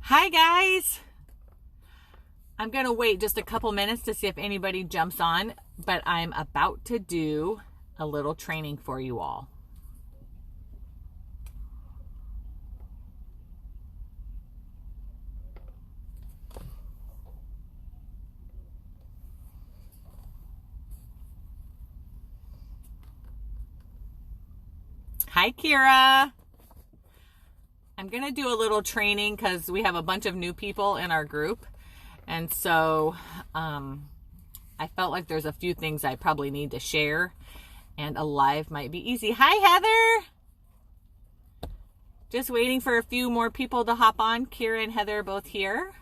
Hi guys. I'm going to wait just a couple minutes to see if anybody jumps on, but I'm about to do a little training for you all. Hi Kira. I'm going to do a little training because we have a bunch of new people in our group. And so I felt like there's a few things I probably need to share, and a live might be easy. Hi, Heather. Just waiting for a few more people to hop on. Kira and Heather are both here.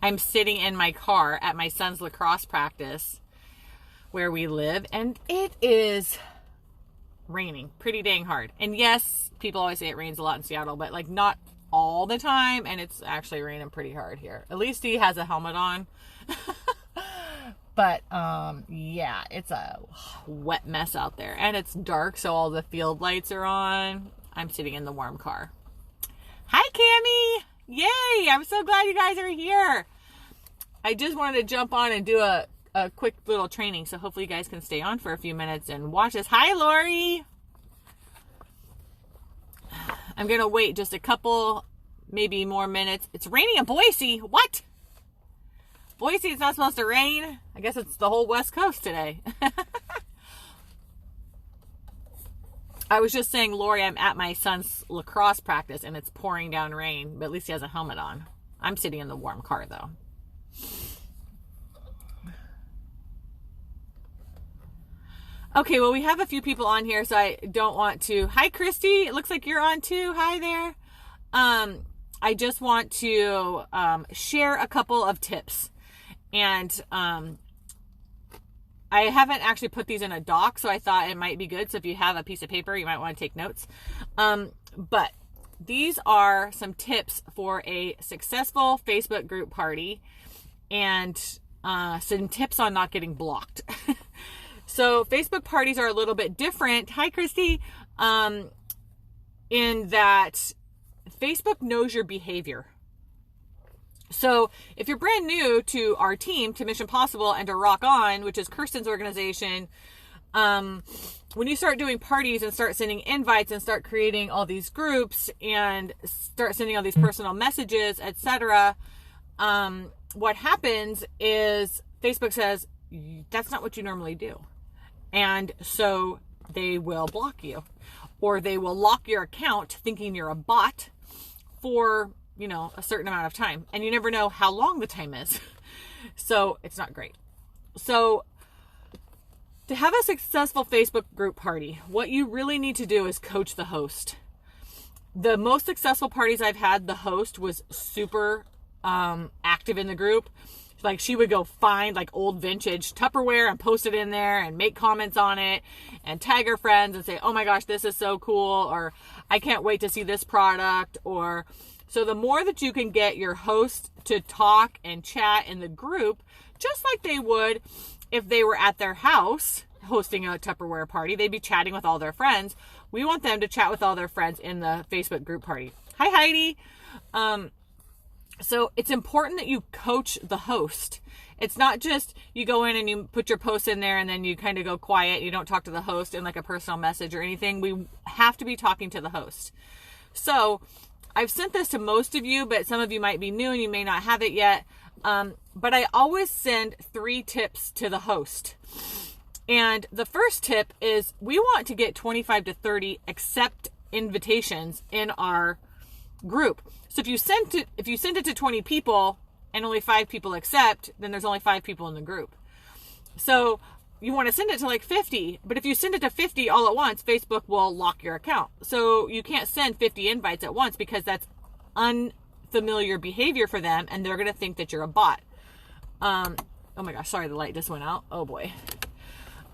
I'm sitting in my car at my son's lacrosse practice where we live, and it is raining pretty dang hard. And yes, people always say it rains a lot in Seattle, but like not all the time, and it's actually raining pretty hard here. At least he has a helmet on. But yeah, it's a wet mess out there, and it's dark, so all the field lights are on. I'm sitting in the warm car. Hi Cammie. Yay, I'm so glad you guys are here. I just wanted to jump on and do a quick little training, so hopefully you guys can stay on for a few minutes and watch us. Hi, Lori. I'm going to wait just a couple, maybe more minutes. It's raining in Boise. What? Boise, it's not supposed to rain? I guess it's the whole West Coast today. I was just saying, Lori, I'm at my son's lacrosse practice, and it's pouring down rain, but at least he has a helmet on. I'm sitting in the warm car, though. Okay, well, we have a few people on here, so I don't want to... Hi, Christy. It looks like you're on, too. Hi there. I just want to share a couple of tips. And I haven't actually put these in a doc, so I thought it might be good. So if you have a piece of paper, you might want to take notes. But these are some tips for a successful Facebook group party, and some tips on not getting blocked. So Facebook parties are a little bit different. Hi, Christy. In that Facebook knows your behavior. So if you're brand new to our team, to Mission Possible and to Rock On, which is Kirsten's organization, when you start doing parties and start sending invites and start creating all these groups and start sending all these personal messages, etc., what happens is Facebook says, that's not what you normally do. And so they will block you, or they will lock your account thinking you're a bot for, a certain amount of time. And you never know how long the time is. So it's not great. So to have a successful Facebook group party, what you really need to do is coach the host. The most successful parties I've had, the host was super active in the group. Like, she would go find like old vintage Tupperware and post it in there and make comments on it and tag her friends and say, oh my gosh, this is so cool, or I can't wait to see this product. Or so the more that you can get your host to talk and chat in the group, just like they would if they were at their house hosting a Tupperware party, they'd be chatting with all their friends. We want them to chat with all their friends in the Facebook group party. Hi, Heidi. So it's important that you coach the host. It's not just you go in and you put your posts in there and then you kind of go quiet. You don't talk to the host in like a personal message or anything. We have to be talking to the host. So I've sent this to most of you, but some of you might be new and you may not have it yet. But I always send 3 tips to the host. And the first tip is we want to get 25 to 30 accept invitations in our group. So if you send it to 20 people and only 5 people accept, then there's only 5 people in the group. So you want to send it to like 50, but if you send it to 50 all at once, Facebook will lock your account. So you can't send 50 invites at once because that's unfamiliar behavior for them, and they're going to think that you're a bot. Oh my gosh, sorry, the light just went out. Oh boy.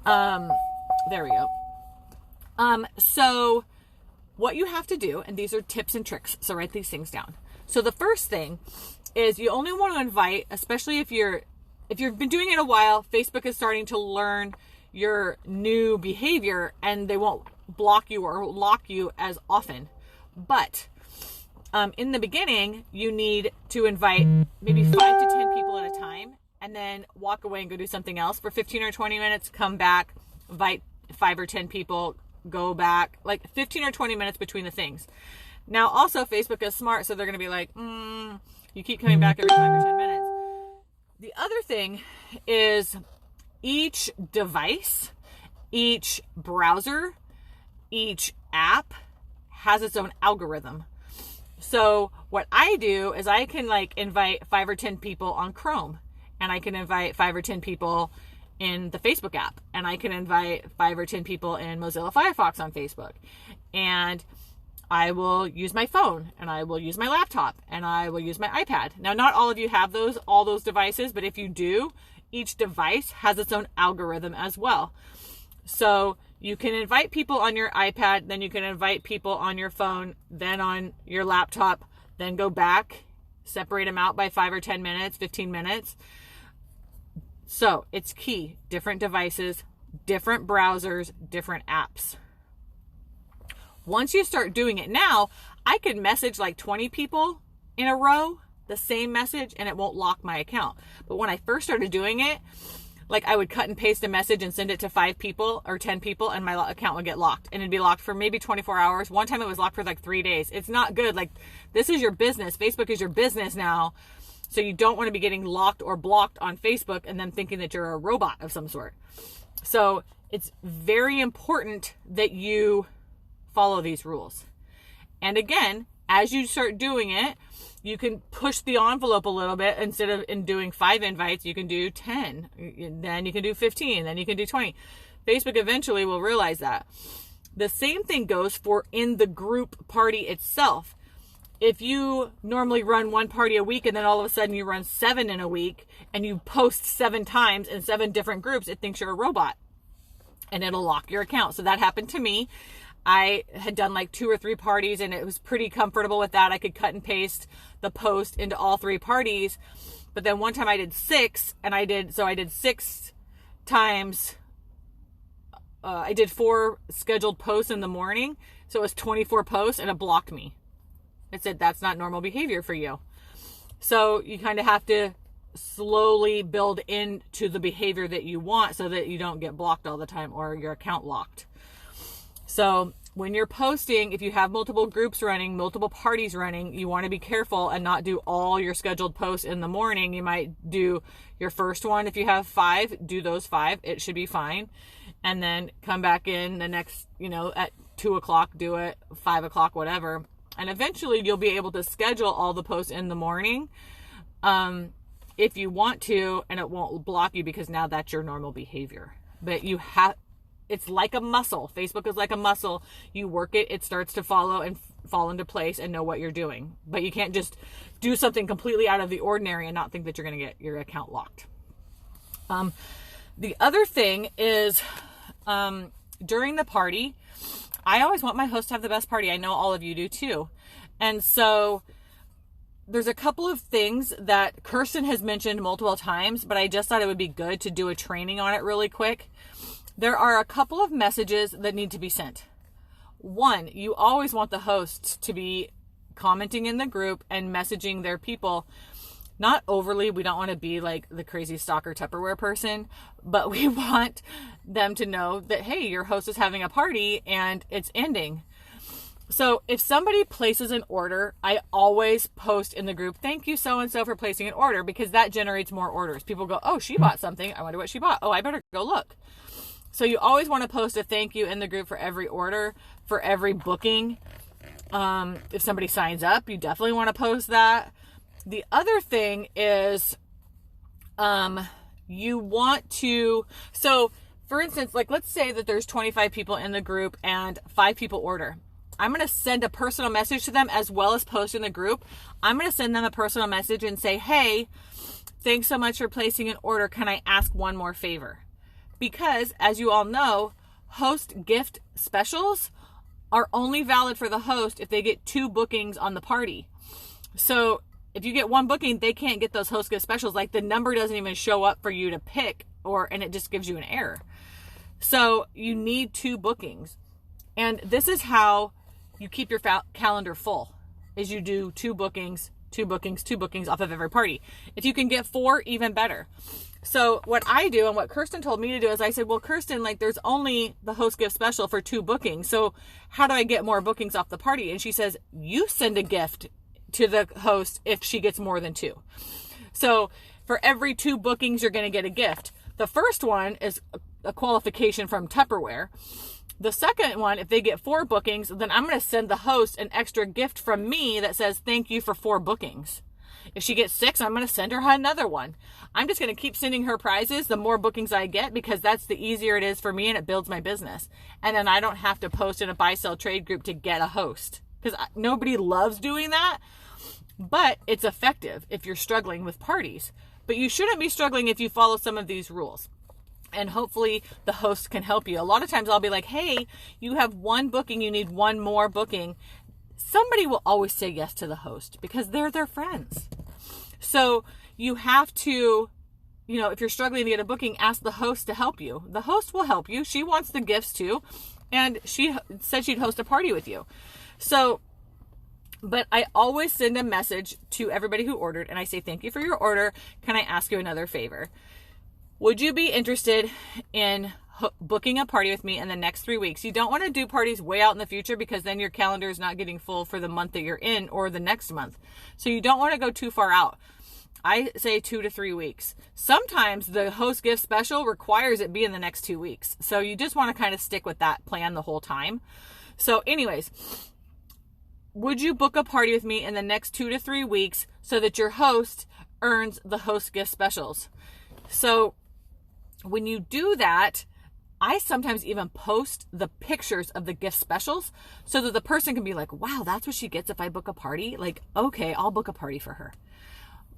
There we go. So what you have to do, and these are tips and tricks, so write these things down. So the first thing is you only want to invite, especially if you're if you've been doing it a while, Facebook is starting to learn your new behavior and they won't block you or lock you as often. But in the beginning, you need to invite maybe 5 to 10 people at a time and then walk away and go do something else for 15 or 20 minutes, come back, invite 5 or 10 people, go back, like 15 or 20 minutes between the things. Now, also, Facebook is smart, so they're going to be like, you keep coming back every 5 or 10 minutes. The other thing is each device, each browser, each app has its own algorithm. So what I do is I can like invite 5 or 10 people on Chrome, and I can invite 5 or 10 people in the Facebook app, and I can invite 5 or 10 people in Mozilla Firefox on Facebook. And I will use my phone, and I will use my laptop, and I will use my iPad. Now, not all of you have all those devices, but if you do, each device has its own algorithm as well. So you can invite people on your iPad, then you can invite people on your phone, then on your laptop, then go back, separate them out by 5 or 10 minutes, 15 minutes. So it's key. Different devices, different browsers, different apps. Once you start doing it now, I could message like 20 people in a row, the same message, and it won't lock my account. But when I first started doing it, like I would cut and paste a message and send it to 5 people or 10 people, and my account would get locked, and it'd be locked for maybe 24 hours. One time it was locked for like 3 days. It's not good. Like, this is your business. Facebook is your business now. So you don't want to be getting locked or blocked on Facebook and then thinking that you're a robot of some sort. So it's very important that you follow these rules. And again, as you start doing it, you can push the envelope a little bit. Instead of doing 5 invites, you can do 10, then you can do 15, then you can do 20. Facebook eventually will realize that. The same thing goes for in the group party itself. If you normally run 1 party a week and then all of a sudden you run 7 in a week and you post 7 times in 7 different groups, it thinks you're a robot and it'll lock your account. So that happened to me. I had done like 2 or 3 parties and it was pretty comfortable with that. I could cut and paste the post into all 3 parties. But then one time I did 6 and I did 6 times. I did 4 scheduled posts in the morning. So it was 24 posts and it blocked me. It said, that's not normal behavior for you. So you kind of have to slowly build into the behavior that you want so that you don't get blocked all the time or your account locked. So when you're posting, if you have multiple groups running, multiple parties running, you want to be careful and not do all your scheduled posts in the morning. You might do your first one. If you have 5, do those 5. It should be fine. And then come back in the next, at 2 o'clock, do it, 5 o'clock, whatever. And eventually you'll be able to schedule all the posts in the morning if you want to, and it won't block you because now that's your normal behavior. But it's like a muscle. Facebook is like a muscle. You work it, it starts to follow and fall into place and know what you're doing. But you can't just do something completely out of the ordinary and not think that you're going to get your account locked. The other thing is during the party, I always want my host to have the best party. I know all of you do too. And so there's a couple of things that Kirsten has mentioned multiple times, but I just thought it would be good to do a training on it really quick. There are a couple of messages that need to be sent. One, you always want the hosts to be commenting in the group and messaging their people. Not overly, we don't want to be like the crazy stalker Tupperware person, but we want them to know that, hey, your host is having a party and it's ending. So if somebody places an order, I always post in the group, thank you so-and-so for placing an order, because that generates more orders. People go, oh, she bought something. I wonder what she bought. Oh, I better go look. So you always want to post a thank you in the group for every order, for every booking. If somebody signs up, you definitely want to post that. The other thing is you want to, so for instance, like let's say that there's 25 people in the group and 5 people order. I'm going to send a personal message to them as well as post in the group. I'm going to send them a personal message and say, hey, thanks so much for placing an order. Can I ask one more favor? Because as you all know, host gift specials are only valid for the host if they get 2 bookings on the party. So if you get one booking, they can't get those host gift specials. Like the number doesn't even show up for you to pick, and it just gives you an error. So you need 2 bookings. And this is how you keep your calendar full, is you do 2 bookings off of every party. If you can get 4, even better. So what I do, and what Kirsten told me to do, is I said, well, Kirsten, like there's only the host gift special for 2 bookings. So how do I get more bookings off the party? And she says, you send a gift to the host if she gets more than 2. So for every 2 bookings, you're going to get a gift. The first one is a qualification from Tupperware. The second one, if they get 4 bookings, then I'm going to send the host an extra gift from me that says, thank you for 4 bookings. If she gets 6, I'm going to send her another one. I'm just going to keep sending her prizes the more bookings I get, because that's the easier it is for me and it builds my business. And then I don't have to post in a buy, sell, trade group to get a host, because nobody loves doing that, but it's effective if you're struggling with parties. But you shouldn't be struggling if you follow some of these rules. And hopefully the host can help you. A lot of times I'll be like, hey, you have 1 booking, you need 1 more booking. Somebody will always say yes to the host because they're their friends. So you have to, if you're struggling to get a booking, ask the host to help you. The host will help you. She wants the gifts too. And she said she'd host a party with you. So, but I always send a message to everybody who ordered and I say, thank you for your order. Can I ask you another favor? Would you be interested in booking a party with me in the next 3 weeks? You don't want to do parties way out in the future, because then your calendar is not getting full for the month that you're in or the next month. So you don't want to go too far out. I say 2 to 3 weeks. Sometimes the host gift special requires it be in the next 2 weeks. So you just want to kind of stick with that plan the whole time. So anyways, would you book a party with me in the next 2 to 3 weeks so that your host earns the host gift specials? So when you do that, I sometimes even post the pictures of the gift specials so that the person can be like, wow, that's what she gets if I book a party. Like, okay, I'll book a party for her.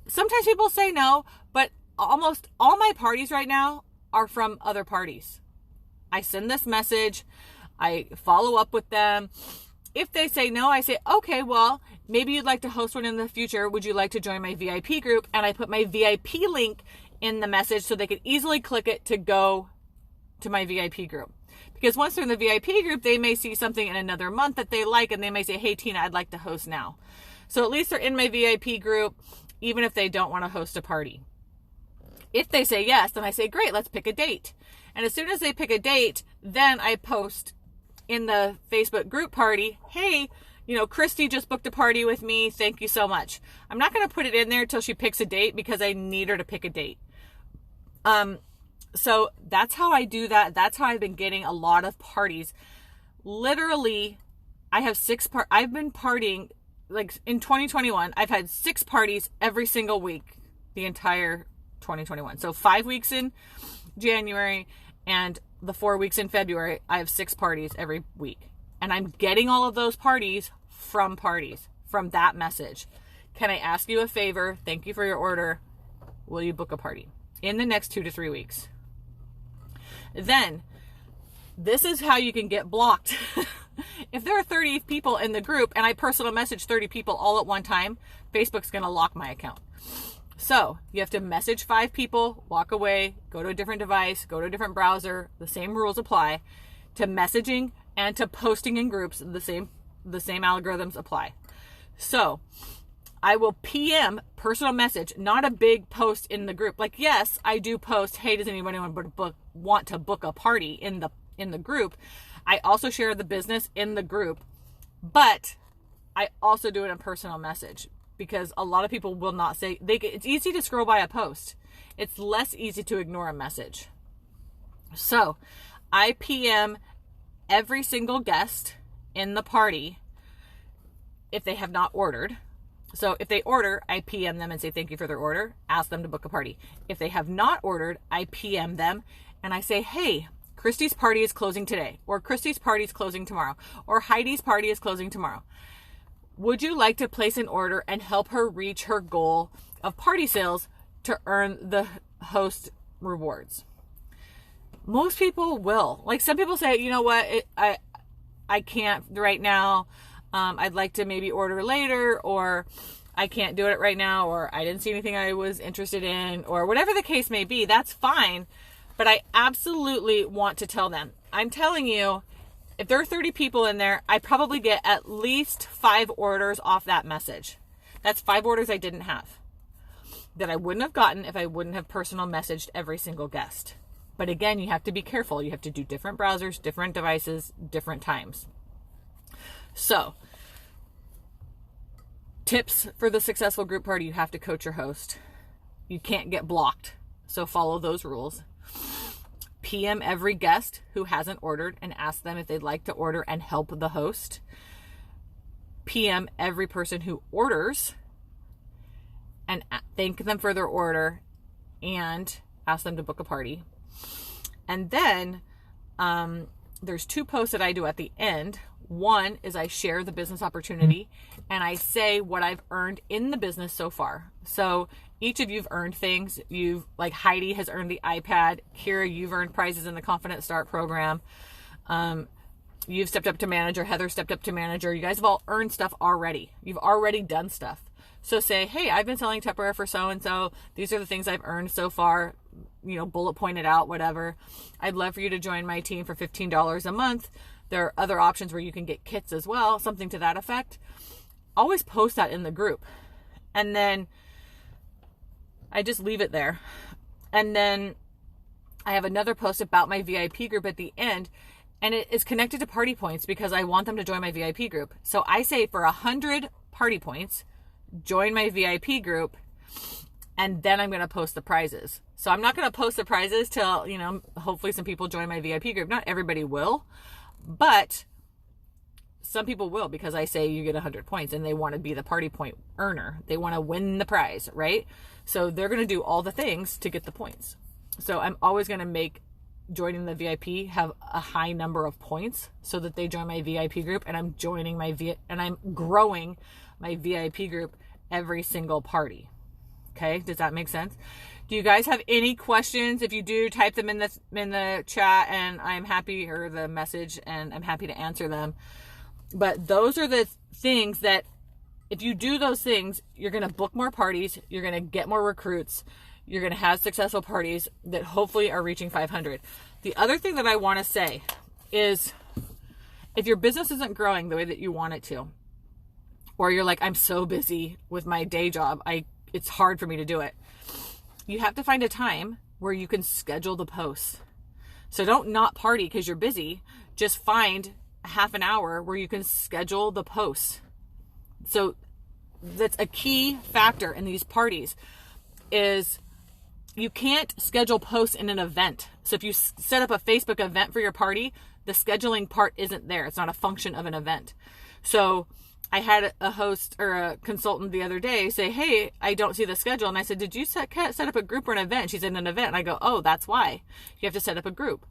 Sometimes people say no, but almost all my parties right now are from other parties. I send this message, I follow up with them. If they say no, I say, okay, well, maybe you'd like to host one in the future. Would you like to join my VIP group? And I put my VIP link in the message so they could easily click it to go to my VIP group. Because once they're in the VIP group, they may see something in another month that they like, and they may say, hey, Tina, I'd like to host now. So at least they're in my VIP group, even if they don't want to host a party. If they say yes, then I say, great, let's pick a date. And as soon as they pick a date, then I post in the Facebook group party, hey, Christy just booked a party with me. Thank you so much. I'm not going to put it in there till she picks a date, because I need her to pick a date. So that's how I do that. That's how I've been getting a lot of parties. Literally, I have I've been partying, like in 2021, I've had 6 parties every single week, the entire 2021. So 5 weeks in January and the 4 weeks in February, I have 6 parties every week. And I'm getting all of those parties, from that message. Can I ask you a favor? Thank you for your order. Will you book a party in the next 2 to 3 weeks? Then this is how you can get blocked. If there are 30 people in the group and I personal message 30 people all at one time, Facebook's going to lock my account. So you have to message 5 people, walk away, go to a different device, go to a different browser. The same rules apply to messaging and to posting in groups. The same algorithms apply. So I will PM personal message, not a big post in the group. Like, yes, I do post, hey, does anybody want to book a party in the group? I also share the business in the group, but I also do it in personal message, because a lot of people will not say, it's easy to scroll by a post. It's less easy to ignore a message. So I PM every single guest in the party if they have not ordered. So if they order, I PM them and say thank you for their order, ask them to book a party. If they have not ordered, I PM them and I say, hey, Christy's party is closing today, or Christy's party is closing tomorrow, or Heidi's party is closing tomorrow. Would you like to place an order and help her reach her goal of party sales to earn the host rewards? Most people will. Like, some people say, you know what, I can't right now. I'd like to maybe order later, or I can't do it right now, or I didn't see anything I was interested in, or whatever the case may be, that's fine. But I absolutely want to tell them. I'm telling you, if there are 30 people in there, I probably get at least 5 orders off that message. That's 5 orders I didn't have, that I wouldn't have gotten if I wouldn't have personal messaged every single guest. But again, you have to be careful. You have to do different browsers, different devices, different times. So, tips for the successful group party: you have to coach your host. You can't get blocked, so follow those rules. PM every guest who hasn't ordered and ask them if they'd like to order and help the host. PM every person who orders and thank them for their order and ask them to book a party. And then there's 2 posts that I do at the end. One is I share the business opportunity and I say what I've earned in the business so far. So each of you've earned things. Like Heidi has earned the iPad. Kira, you've earned prizes in the Confident Start program. You've stepped up to manager. Heather stepped up to manager. You guys have all earned stuff already. You've already done stuff. So say, hey, I've been selling Tupperware for so-and-so. These are the things I've earned so far. Bullet point it out, whatever. I'd love for you to join my team for $15 a month. There are other options where you can get kits as well, something to that effect. Always post that in the group. And then I just leave it there. And then I have another post about my VIP group at the end, and it is connected to party points because I want them to join my VIP group. So I say for 100 party points, join my VIP group, and then I'm going to post the prizes. So I'm not going to post the prizes till, hopefully some people join my VIP group. Not everybody will, but some people will, because I say you get 100 points and they want to be the party point earner. They want to win the prize, right? So they're going to do all the things to get the points. So I'm always going to make joining the VIP have a high number of points so that they join my VIP group, and I'm growing my VIP group every single party. Okay, does that make sense? Do you guys have any questions? If you do, type them in the chat, and I'm happy, or the message, and I'm happy to answer them. But those are the things that, if you do those things, you're going to book more parties, you're going to get more recruits, you're going to have successful parties that hopefully are reaching 500. The other thing that I want to say is, if your business isn't growing the way that you want it to, or you're like, I'm so busy with my day job, it's hard for me to do it. You have to find a time where you can schedule the posts. So don't not party because you're busy. Just find half an hour where you can schedule the posts. So that's a key factor in these parties, is you can't schedule posts in an event. So if you set up a Facebook event for your party, the scheduling part isn't there. It's not a function of an event. So I had a host or a consultant the other day say, hey, I don't see the schedule. And I said, did you set up a group or an event? She's in an event. And I go, oh, that's why. You have to set up a group.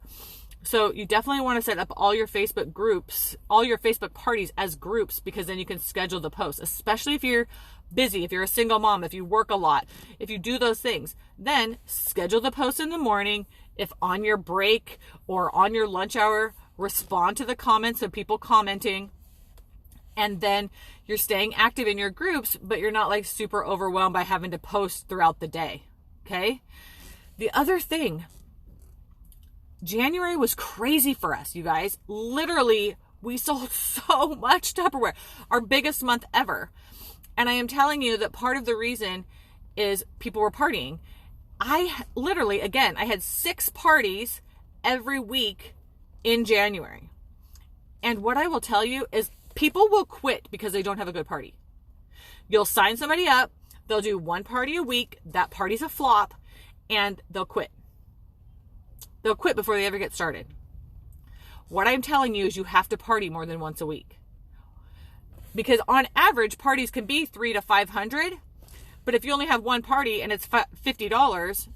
So you definitely want to set up all your Facebook groups, all your Facebook parties as groups, because then you can schedule the posts, especially if you're busy, if you're a single mom, if you work a lot, if you do those things, then schedule the post in the morning. If on your break or on your lunch hour, respond to the comments of people commenting. And then you're staying active in your groups, but you're not like super overwhelmed by having to post throughout the day. Okay. The other thing, January was crazy for us, you guys. Literally, we sold so much Tupperware, our biggest month ever. And I am telling you that part of the reason is people were partying. I had 6 parties every week in January. And what I will tell you is, people will quit because they don't have a good party. You'll sign somebody up, they'll do 1 party a week, that party's a flop, and they'll quit. They'll quit before they ever get started. What I'm telling you is you have to party more than once a week. Because on average, parties can be $300 to $500, but if you only have 1 party and it's $50,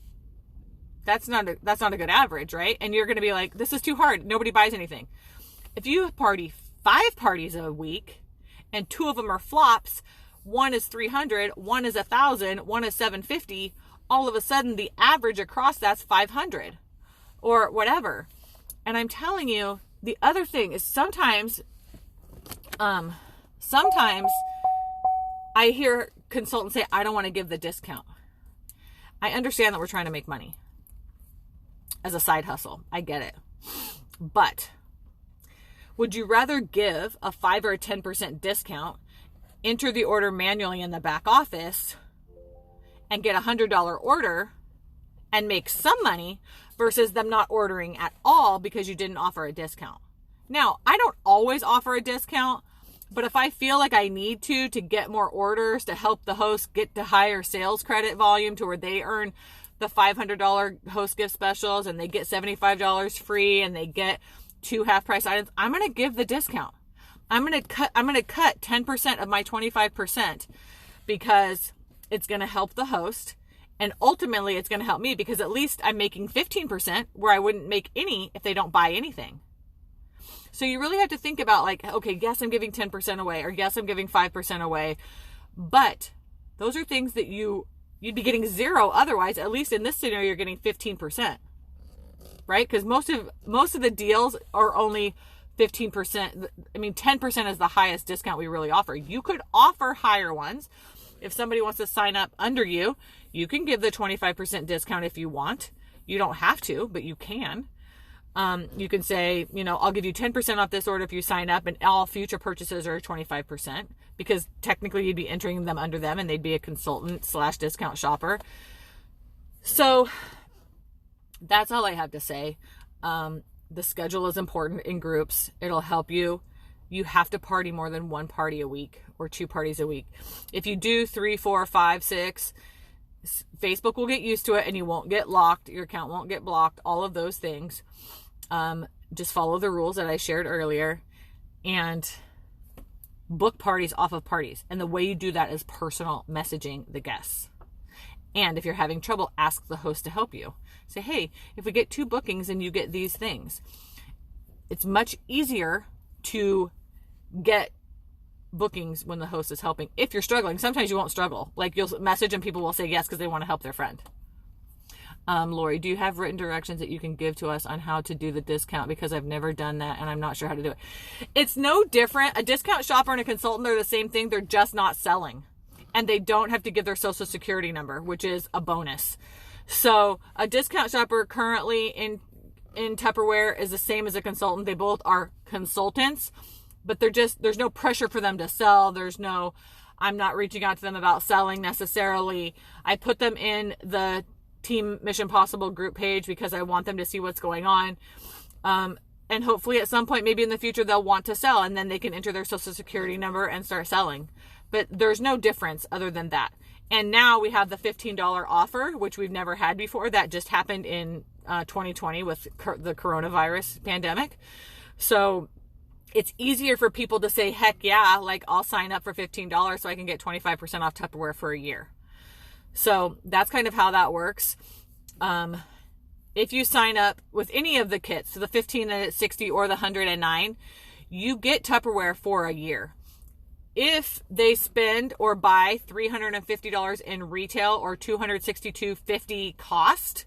that's not a good average, right? And you're going to be like, this is too hard. Nobody buys anything. If you party 5 parties a week and 2 of them are flops, 1 is 300, 1 is 1,000, 1 is 750, all of a sudden the average across that's 500 or whatever. And I'm telling you, the other thing is sometimes I hear consultants say, I don't want to give the discount. I understand that we're trying to make money as a side hustle. I get it. But would you rather give a 5 or a 10% discount, enter the order manually in the back office, and get a $100 order and make some money versus them not ordering at all because you didn't offer a discount? Now, I don't always offer a discount, but if I feel like I need to get more orders to help the host get to higher sales credit volume to where they earn the $500 host gift specials and they get $75 free and they get 2 half price items, I'm going to give the discount. I'm going to cut 10% of my 25% because it's going to help the host. And ultimately it's going to help me because at least I'm making 15% where I wouldn't make any if they don't buy anything. So you really have to think about like, okay, yes, I'm giving 10% away, or yes, I'm giving 5% away. But those are things that you'd be getting 0 otherwise. At least in this scenario, you're getting 15%, right? Because most of the deals are only 15%. I mean, 10% is the highest discount we really offer. You could offer higher ones. If somebody wants to sign up under you, you can give the 25% discount if you want. You don't have to, but you can. You can say, I'll give you 10% off this order if you sign up, and all future purchases are 25%, because technically you'd be entering them under them and they'd be a consultant / discount shopper. So that's all I have to say. The schedule is important in groups. It'll help you. You have to party more than 1 party a week or 2 parties a week. If you do 3, 4, 5, 6, Facebook will get used to it and you won't get locked. Your account won't get blocked. All of those things. Just follow the rules that I shared earlier and book parties off of parties. And the way you do that is personal messaging the guests. And if you're having trouble, ask the host to help you. Say, hey, if we get 2 bookings and you get these things, it's much easier to get bookings when the host is helping. If you're struggling, sometimes you won't struggle. Like you'll message and people will say yes because they want to help their friend. Lori, do you have written directions that you can give to us on how to do the discount? Because I've never done that and I'm not sure how to do it. It's no different. A discount shopper and a consultant are the same thing. They're just not selling. And they don't have to give their social security number, which is a bonus. So a discount shopper currently in Tupperware is the same as a consultant. They both are consultants, but there's no pressure for them to sell. I'm not reaching out to them about selling necessarily. I put them in the Team Mission Possible group page because I want them to see what's going on. And hopefully at some point, maybe in the future, they'll want to sell and then they can enter their social security number and start selling. But there's no difference other than that. And now we have the $15 offer, which we've never had before. That just happened in 2020 with the coronavirus pandemic. So it's easier for people to say, heck yeah, like I'll sign up for $15 so I can get 25% off Tupperware for a year. So that's kind of how that works. If you sign up with any of the kits, so the 15 and 60 or the 109, you get Tupperware for a year. If they spend or buy $350 in retail or $262.50 cost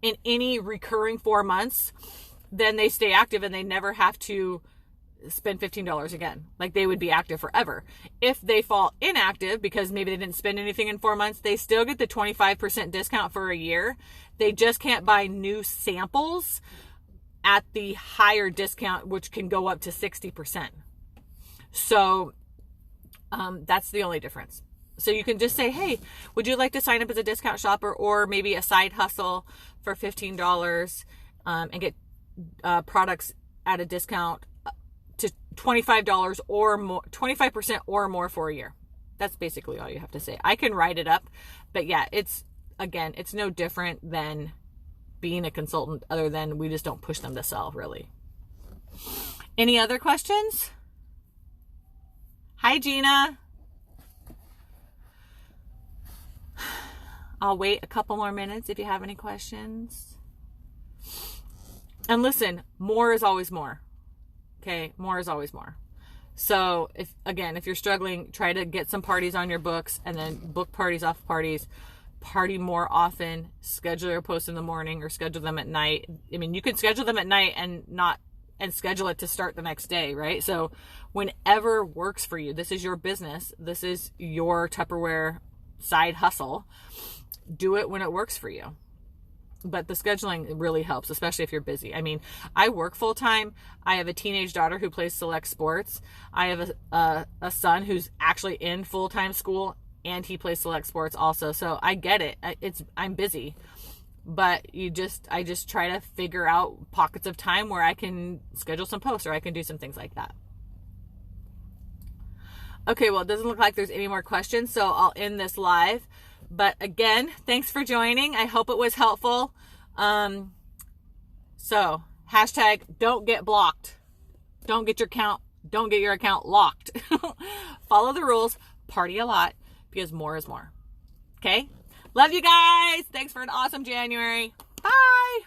in any recurring 4 months, then they stay active and they never have to spend $15 again. Like they would be active forever. If they fall inactive because maybe they didn't spend anything in 4 months, they still get the 25% discount for a year. They just can't buy new samples at the higher discount, which can go up to 60%. So that's the only difference. So you can just say, hey, would you like to sign up as a discount shopper or maybe a side hustle for $15 and get products at a discount to $25 or more, 25% or more for a year. That's basically all you have to say. I can write it up, but yeah, it's no different than being a consultant other than we just don't push them to sell really. Any other questions? Hi, Gina. I'll wait a couple more minutes if you have any questions. And listen, more is always more. Okay, more is always more. So if you're struggling, try to get some parties on your books and then book parties off parties. Party more often. Schedule your posts in the morning or schedule them at night. I mean, you can schedule them at night and not and schedule it to start the next day, right? So whenever works for you, this is your business. This is your Tupperware side hustle. Do it when it works for you. But the scheduling really helps, especially if you're busy. I mean, I work full time. I have a teenage daughter who plays select sports. I have a son who's actually in full-time school, and he plays select sports also. So I get it. I'm busy. But I just try to figure out pockets of time where I can schedule some posts or I can do some things like that. Okay, well, it doesn't look like there's any more questions, so I'll end this live. But again, thanks for joining. I hope it was helpful. So hashtag don't get blocked. Don't get your account locked. Follow the rules, party a lot, because more is more. Okay? Love you guys. Thanks for an awesome January. Bye.